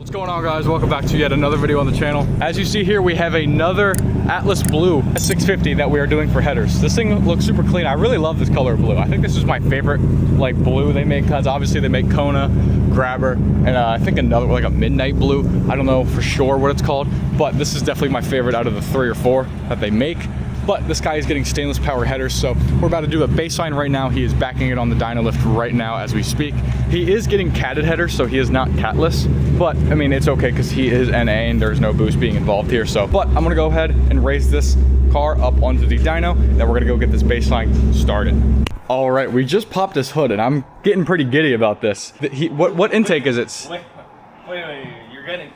What's going on, guys? Welcome back to yet another video on the channel. As you see here, we have another Atlas Blue S650 that we are doing for headers. This thing looks super clean. I really love this color of blue. I think this is my favorite like blue they make, because obviously they make Kona, Grabber, and I think another like a midnight blue. I don't know for sure what it's called, but this is definitely my favorite out of the 3 or 4 that they make. But this guy is getting stainless power headers, so we're about to do a baseline right now. He is backing it on the dyno lift right now as we speak. He is getting catted headers, so he is not catless, but I mean, it's okay because he is NA and there's no boost being involved here. So, but I'm gonna go ahead and raise this car up onto the dyno, then we're gonna go get this baseline started. All right, we just popped this hood and I'm getting pretty giddy about this. What intake is it? Wait,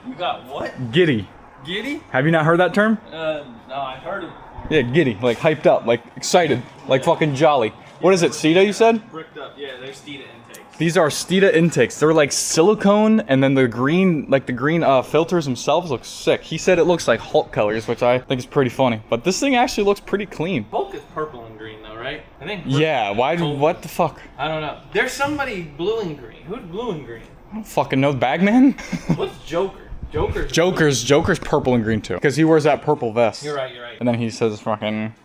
you got what? Giddy. Giddy? Have you not heard that term? No, I've heard it. Yeah, giddy, like hyped up, like excited, like fucking jolly. What is it, Steeda you said? Bricked up, yeah, they're Steeda intakes. These are Steeda intakes. They're like silicone, and then the green, like the green filters themselves look sick. He said it looks like Hulk colors, which I think is pretty funny. But this thing actually looks pretty clean. Hulk is purple and green though, right? I think. Yeah, why, what the fuck? I don't know. There's somebody blue and green. Who's blue and green? I don't fucking know, Bagman? What's Joker? Joker's purple and green too, because he wears that purple vest. You're right. And then he says fucking.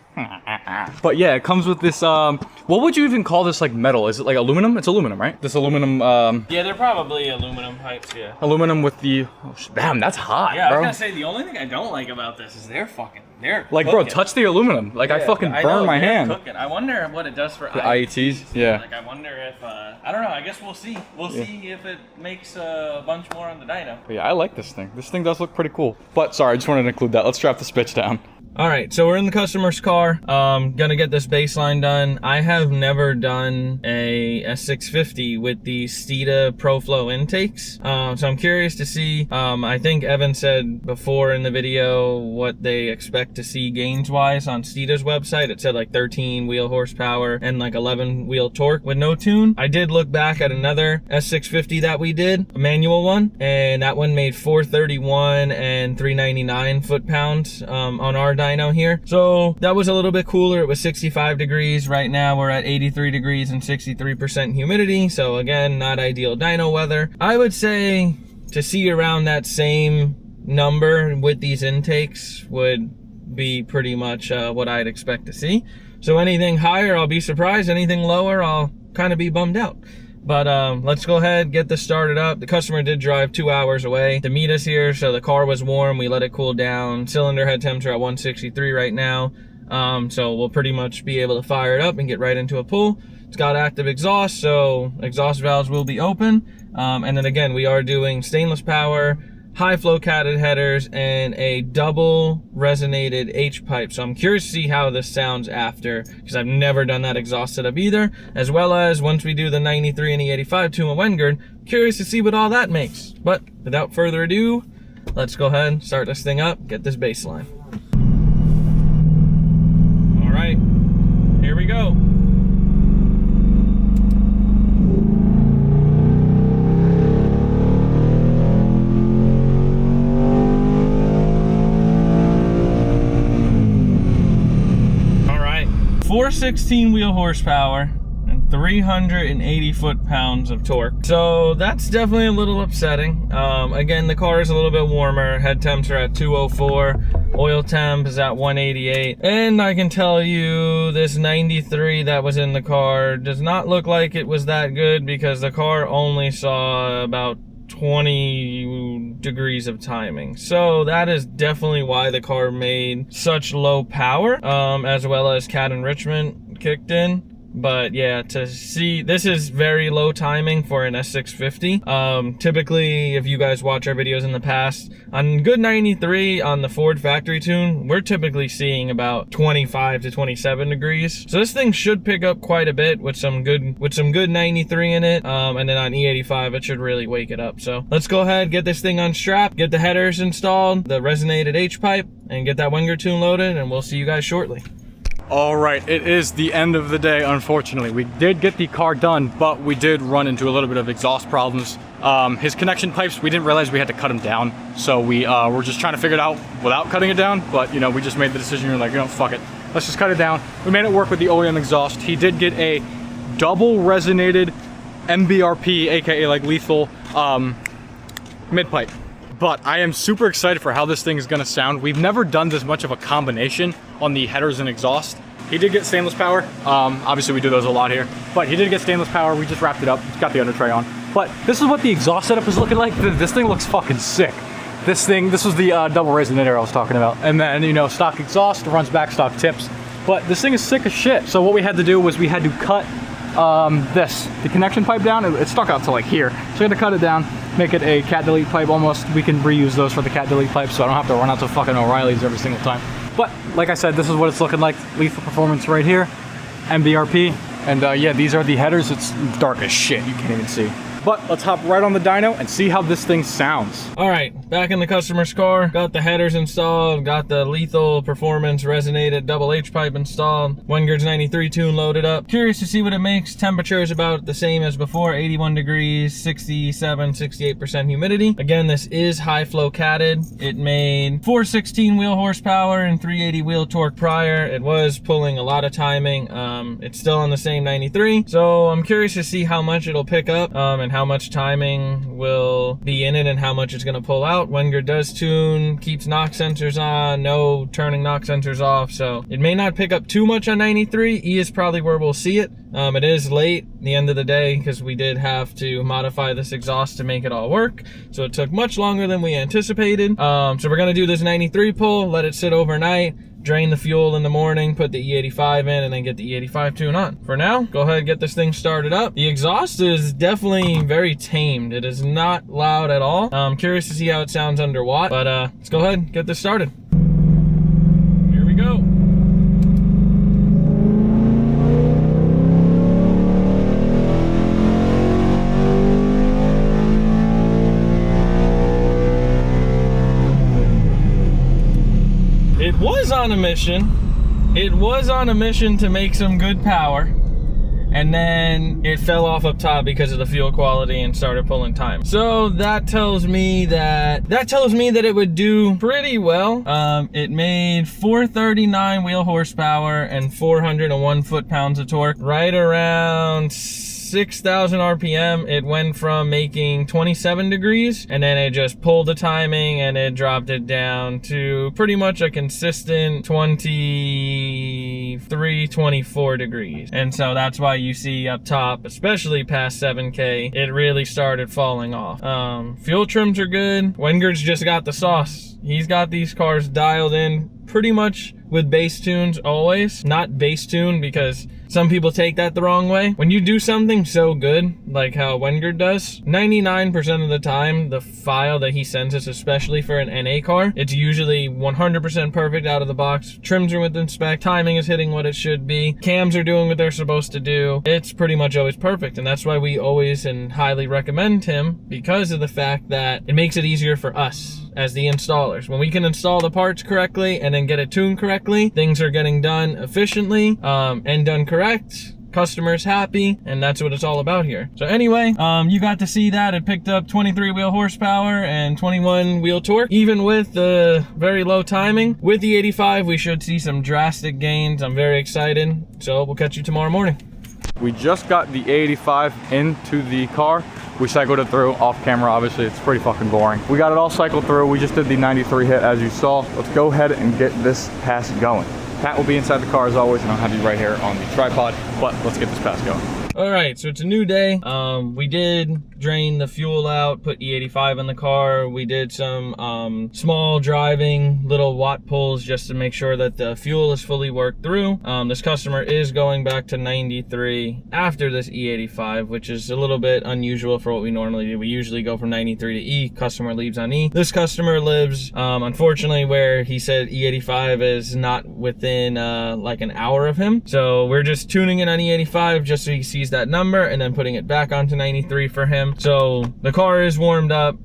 But yeah, it comes with this. What would you even call this? Like metal? Is it like aluminum? It's aluminum, right? This aluminum. Yeah, they're probably aluminum pipes. Yeah. Aluminum with the. Oh, damn, that's hot, yeah, bro. I was gonna say the only thing I don't like about this is they're like, bro, touch the aluminum. Like, yeah, I fucking burn my hand. Cooking. I wonder what it does for the IETs. Yeah. Like, I wonder if I don't know. I guess we'll see. We'll see if it makes a bunch more on the dyno. But yeah, I like this thing. This thing does look pretty cool. But sorry, I just wanted to include that. Let's strap this bitch down. All right, so we're in the customer's car. Gonna get this baseline done. I have never done a S650 with the Steeda ProFlow intakes. So I'm curious to see. I think Evan said before in the video what they expect to see gains-wise on Steeda's website. It said like 13 wheel horsepower and like 11 wheel torque with no tune. I did look back at another S650 that we did, a manual one, and that one made 431 and 399 foot-pounds on our dyno here. So that was a little bit cooler. It was 65 degrees. Right now we're at 83 degrees and 63% humidity. So again, not ideal dyno weather. I would say to see around that same number with these intakes would be pretty much what I'd expect to see. So anything higher, I'll be surprised. Anything lower, I'll kind of be bummed out. But let's go ahead, get this started up. The customer did drive 2 hours away to meet us here, so the car was warm. We let it cool down. Cylinder head temperature at 163 right now. So we'll pretty much be able to fire it up and get right into a pull. It's got active exhaust, so exhaust valves will be open. And then again, we are doing stainless power, high flow catted headers, and a double resonated H pipe. So I'm curious to see how this sounds after, because I've never done that exhaust setup either, as well as once we do the 93 and the 85 Tuma Wengard, curious to see what all that makes. But without further ado, let's go ahead and start this thing up, get this baseline. All right, here we go. All right, 416 wheel horsepower and 380 foot-pounds of torque. So that's definitely a little upsetting. Again, the car is a little bit warmer. Head temps are at 204. Oil temp is at 188. And I can tell you this 93 that was in the car does not look like it was that good, because the car only saw about 20 degrees of timing. So that is definitely why the car made such low power, as well as cat enrichment kicked in. But yeah, to see, this is very low timing for an S650. Typically, if you guys watch our videos in the past, on good 93 on the Ford factory tune, we're typically seeing about 25 to 27 degrees. So this thing should pick up quite a bit with some good 93 in it. And then on E85, it should really wake it up. So let's go ahead, get this thing unstrapped, get the headers installed, the resonated H pipe, and get that Wengard tune loaded, and we'll see you guys shortly. All right, it is the end of the day, unfortunately. We did get the car done, but we did run into a little bit of exhaust problems. His connection pipes, we didn't realize we had to cut them down. So we were just trying to figure it out without cutting it down. But, you know, we just made the decision. We were like, you know, fuck it. Let's just cut it down. We made it work with the OEM exhaust. He did get a double resonated MBRP, aka like lethal, mid pipe. but I am super excited for how this thing is gonna sound. We've never done this much of a combination on the headers and exhaust. He did get stainless power. Obviously we do those a lot here, but he did get stainless power. We just wrapped it up. It's got the under tray on. But this is what the exhaust setup is looking like. This thing looks fucking sick. This was the double raised emitter I was talking about. And then, you know, stock exhaust, runs back stock tips. But this thing is sick as shit. So what we had to do was we had to cut the connection pipe down. It stuck out to like here. So we had to cut it down, make it a cat delete pipe almost. We can reuse those for the cat delete pipe, so I don't have to run out to fucking O'Reilly's every single time. But like I said, this is what it's looking like. Lethal performance right here, MBRP. And yeah, these are the headers. It's dark as shit, you can't even see. But let's hop right on the dyno and see how this thing sounds. All right, back in the customer's car, got the headers installed, got the lethal performance resonated double H pipe installed, Wenger's 93 tune loaded up. Curious to see what it makes. Temperature is about the same as before, 81 degrees, 67, 68% humidity. Again, this is high flow catted. It made 416 wheel horsepower and 380 wheel torque prior. It was pulling a lot of timing. It's still on the same 93. So I'm curious to see how much it'll pick up and how much timing will be in it and how much it's going to pull out. Wenger does tune, keeps knock sensors on, no turning knock sensors off, so it may not pick up too much on 93. E is probably where we'll see it. It is late, the end of the day, because we did have to modify this exhaust to make it all work, so it took much longer than we anticipated. So we're going to do this 93 pull, let it sit overnight, drain the fuel in the morning, put the E85 in, and then get the E85 tune on. For now, go ahead and get this thing started up. The exhaust is definitely very tamed. It is not loud at all. I'm curious to see how it sounds under watt, but let's go ahead and get this started. Here we go. It was on a mission. It was on a mission to make some good power, and then it fell off up top because of the fuel quality and started pulling time. So that tells me that it would do pretty well. It made 439 wheel horsepower and 401 foot-pounds of torque, right around 6,000 RPM. It went from making 27 degrees, and then it just pulled the timing and it dropped it down to pretty much a consistent 23, 24 degrees. And so that's why you see up top, especially past 7K, it really started falling off. Fuel trims are good. Wenger's just got the sauce. He's got these cars dialed in pretty much with bass tunes always. Not bass tune because some people take that the wrong way. When you do something so good, like how Wenger does, 99% of the time, the file that he sends us, especially for an NA car, it's usually 100% perfect out of the box. Trims are within spec, timing is hitting what it should be, cams are doing what they're supposed to do. It's pretty much always perfect, and that's why we always and highly recommend him, because of the fact that it makes it easier for us as the installers. When we can install the parts correctly and then get it tuned correctly, things are getting done efficiently and done correct. Customers happy, and that's what it's all about here. So anyway, you got to see that it picked up 23 wheel horsepower and 21 wheel torque, even with the very low timing. With the 85, we should see some drastic gains. I'm very excited. So we'll catch you tomorrow morning. We just got the 85 into the car. We cycled it through off camera. Obviously, it's pretty fucking boring. We got it all cycled through. We just did the 93 hit as you saw. Let's go ahead and get this pass going. Pat will be inside the car as always, and I'll have you right here on the tripod, but let's get this pass going. All right, so it's a new day. We did drain the fuel out, put E85 in the car. We did some small driving, little watt pulls just to make sure that the fuel is fully worked through. This customer is going back to 93 after this E85, which is a little bit unusual for what we normally do. We usually go from 93 to E, customer leaves on E. This customer lives, unfortunately, where he said E85 is not within like an hour of him. So we're just tuning it on E85 just so he sees that number and then putting it back onto 93 for him. So the car is warmed up.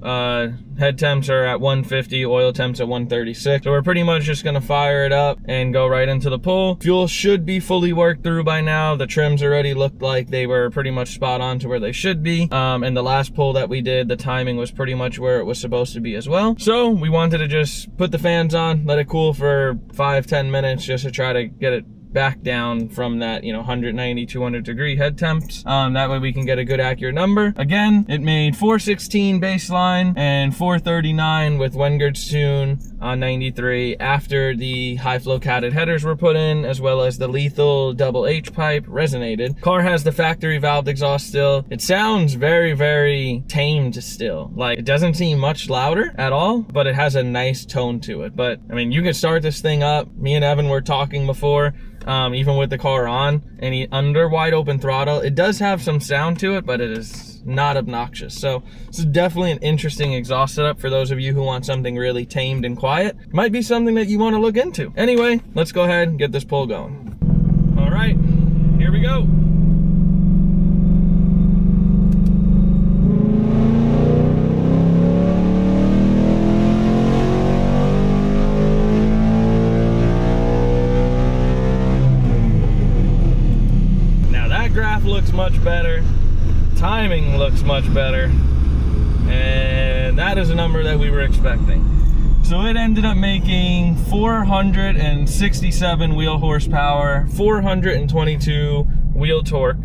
Head temps are at 150, oil temps at 136. So we're pretty much just gonna fire it up and go right into the pull. Fuel should be fully worked through by now. The trims already looked like they were pretty much spot on to where they should be. And the last pull that we did, the timing was pretty much where it was supposed to be as well. So we wanted to just put the fans on, let it cool for 5-10 minutes just to try to get it back down from that, 190, 200 degree head temps. That way we can get a good accurate number. Again, it made 416 baseline and 439 with Wengard's tune on 93 after the high flow catted headers were put in, as well as the lethal double H pipe resonated. Car has the factory valved exhaust still. It sounds very, very tamed still. Like, it doesn't seem much louder at all, but it has a nice tone to it. But I mean, you can start this thing up. Me and Evan were talking before, even with the car on, and under wide open throttle, it does have some sound to it, but it is not obnoxious. So this is definitely an interesting exhaust setup for those of you who want something really tamed and quiet. Might be something that you want to look into. Anyway, let's go ahead and get this pull going. All right, here we go. Now that graph looks much better. Timing looks much better, and that is a number that we were expecting. So it ended up making 467 wheel horsepower, 422 wheel torque.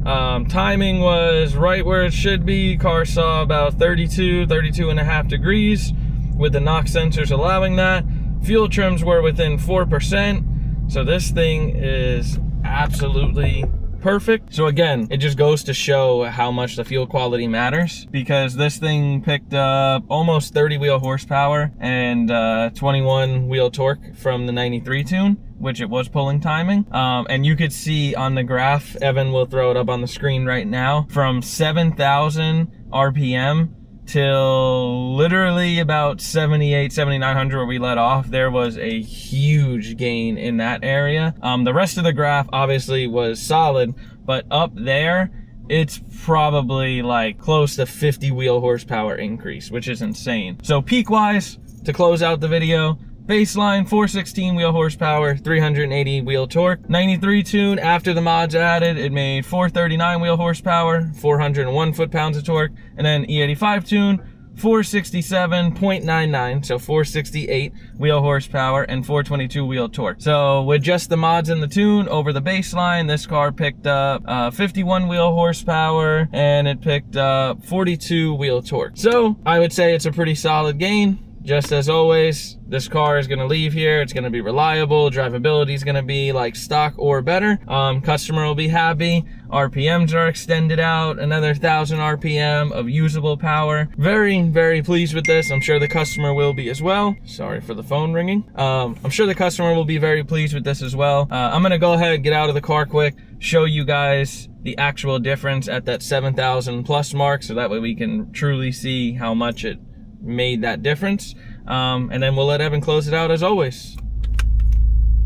Timing was right where it should be. Car saw about 32 and a half degrees with the knock sensors allowing that. Fuel trims were within 4%. So this thing is absolutely perfect. So again, it just goes to show how much the fuel quality matters, because this thing picked up almost 30 wheel horsepower and 21 wheel torque from the 93 tune, which it was pulling timing. And you could see on the graph, Evan will throw it up on the screen right now, from 7,000 RPM till literally about 7,900 where we let off, there was a huge gain in that area. The rest of the graph obviously was solid, but up there, it's probably like close to 50 wheel horsepower increase, which is insane. So peak wise, to close out the video, baseline 416 wheel horsepower, 380 wheel torque. 93 tune, after the mods added, it made 439 wheel horsepower, 401 foot-pounds of torque. And then E85 tune, 467.99, so 468 wheel horsepower and 422 wheel torque. So with just the mods in the tune over the baseline, this car picked up 51 wheel horsepower and it picked up 42 wheel torque. So I would say it's a pretty solid gain. Just as always, this car is gonna leave here, it's gonna be reliable, drivability is gonna be like stock or better. Customer will be happy, RPMs are extended out, another 1,000 RPM of usable power. Very, very pleased with this. I'm sure the customer will be as well. Sorry for the phone ringing. I'm sure the customer will be very pleased with this as well. I'm gonna go ahead and get out of the car quick, show you guys the actual difference at that 7,000 plus mark, so that way we can truly see how much it made that difference, and then we'll let Evan close it out as always.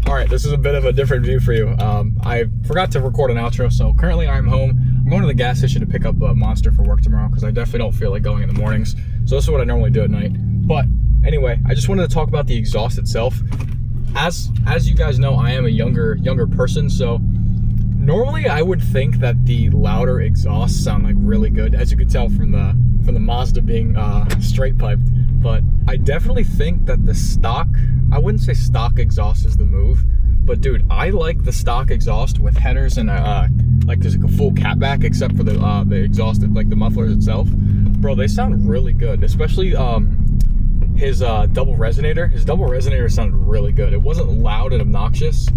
All right, this is a bit of a different view for you. I forgot to record an outro, so currently I'm home. I'm going to the gas station to pick up a Monster for work tomorrow because I definitely don't feel like going in the mornings. So this is what I normally do at night. But anyway, I just wanted to talk about the exhaust itself. As you guys know, I am a younger person, so normally I would think that the louder exhausts sound like really good, as you could tell from the Mazda being straight piped. But I definitely think that the stock, I wouldn't say stock exhaust is the move, but dude, I like the stock exhaust with headers and like there's like a full catback except for the exhaust, like the mufflers itself. Bro, they sound really good, especially his double resonator. His double resonator sounded really good. It wasn't loud and obnoxious,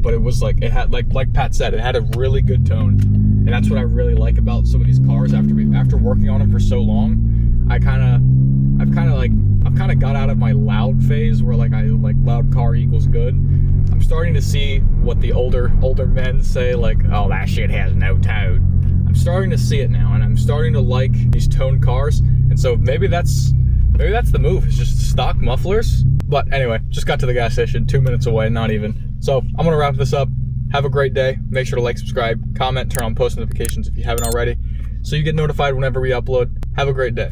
but it was like, it had, like Pat said, it had a really good tone. And that's what I really like about some of these cars. After working on them for so long, I've kind of got out of my loud phase where like loud car equals good. I'm starting to see what the older men say, like, oh, that shit has no tone. I'm starting to see it now, and I'm starting to like these toned cars. And so maybe that's the move. It's just stock mufflers. But anyway, just got to the gas station, 2 minutes away, not even. So I'm gonna wrap this up. Have a great day. Make sure to like, subscribe, comment, turn on post notifications if you haven't already, so you get notified whenever we upload. Have a great day.